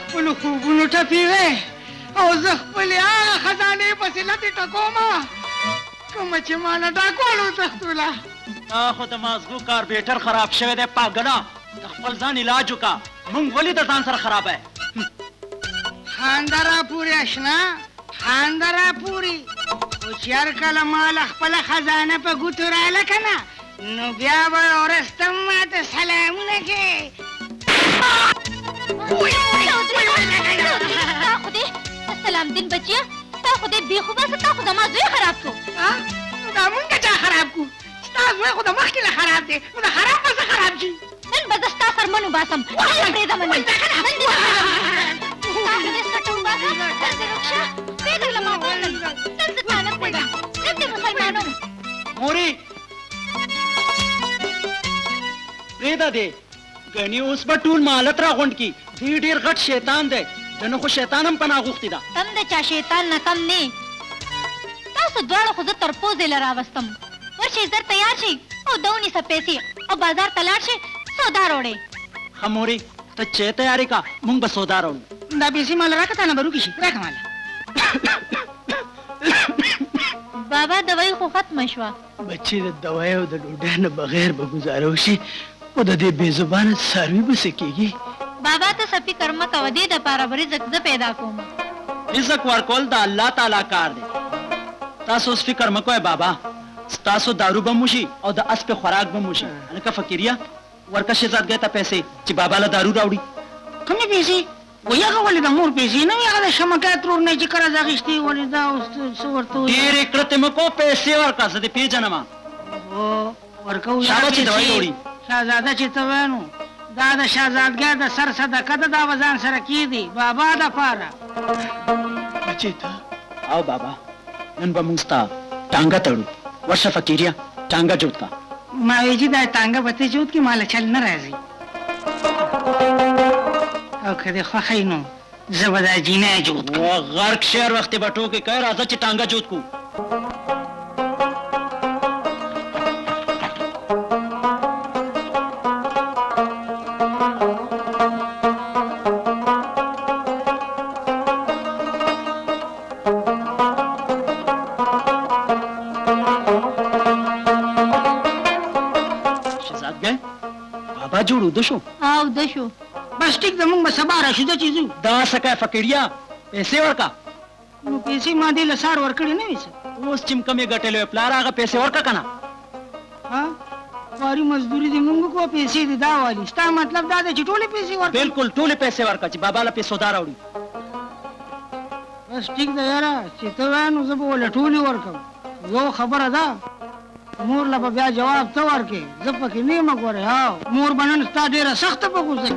خپلو خوبونو ټپې وې او زه خپلې هغه خزانې پسې لټې ټکومه کومه چې ما له ډاکوالو تښتوله. تا خو د مازغو کاربیټر خراب شوی دی پاګله. د خپل ځان علاج وکړه. موږ ولې د ځان سره خرابه یې؟ خانده راپورې اشنا خانده راپورې خو چې هر کله ما له خپله خزانه په ګوتو راله که نه نو بیا به ورستم ماته سلامونه کوې. سلام دین بچیا تا خو دې بې خوبه تا خو زما زوی خراب کړو. دا مونږ چا خراب کړو؟ ستا زوی خو د مخکې نه خراب دی نو د خراب به څه خراب شي؟ نن به زه ستا سرمن وباسم. نن پرېږدم نن ستا خو دې سټه وباسم نن دې رکشه پرېږده له ما نن زه تا نه پرېږدم. نن دې مسلمانو مورې پرېږده دې ګنې اوس به ټول مالت راغونډ کي. دې ډېر غټ شیطان دی. د نه خو شیطان هم پناه غوښتې ده. کم د چا شیطان نه کم نه. تاسو دواړو خو زه تر پوزې له راوستم. ورشئ زر تیار شئ او د ونیسه پیسې او بازار ته لاړ شئ سودا راوړئ. ښه مورې ته چې تیارې کا موږ به سودا راوړو. دا پیسې ماله راکړه تا نه به روکې شي راکړه ماله. بابا دوایي خو ختمه شوه. بچې د دوای او د ډوډۍ نه بغیر به ګزاره وشي خو د دې بې زبانه څاروي به څه کېږي؟ بابا ته څه فکر مه کوه دې دپاره به رزق زه پیدا کوم. رزق ورکول د الله تعالی کار دی. تاسو اوس فکر مه کوئ بابا. ستاسو دارو به موشي او د اس په خوراک به موشي. هلکه فقیریا ورکه شهزادګۍ ته پیسې چې بابا له دارو راوړي. کومې پیسې؟ وایي هغه ولې د مور پیسې نه وي هغه د شمکای ترور نه چې قرض اخیستې ولې دا اوس څه ورته وایي؟ ډېرې کړتې مه کوه پیسې ورکړه زه دې پېژنم. ورکوو شابه چې دوایي راوړي. شهزاده چې ته وایې نو دا د شهزادګۍ د سر صدقه ده دا به ځان سره کېږدي بابا دپاره. بچې ته او بابا نن به موږ ستا ټانګه تړو. ورشه فقیریا ټانګه جوړ کړه. ما وایي چې دا ټانګه به ته جوړ کړې ما له چل نه راځي او که دې خوښه وي نو زه به دا جینۍ جوړ کړم. غرق شعر وختې به ټوکې کوې راځه چې ټانګه جوړ کړو. بابا جوړ وده شو او ده شو بس ټیک ده موږ به سبا راشو ځه چې ځو. دا څه کوې فقیریا پیسې ورکړه. نو پیسې ما دې له سار ورکړې نه وي څه؟ اوس چې کمې ګټلې وې پلار هغه پیسې ورکړه که نه؟ خواري مزدوري دې موږ وکړو پیسې دې دا والي ستا مطلب دا دی چې ټولې پیسې ورکړو؟ بلکل ټولې پیسې ورکړه چې بابا له پیسو دا راوړي. بس ټیک ده یاره چې ته وایې نو زه به ولې ټولې ورکړم. یو خبره ده مور له به بیا جواب ته ورکړې زه پکې نه یم ګورې مور به نن ستا ډېره سخته په غوسه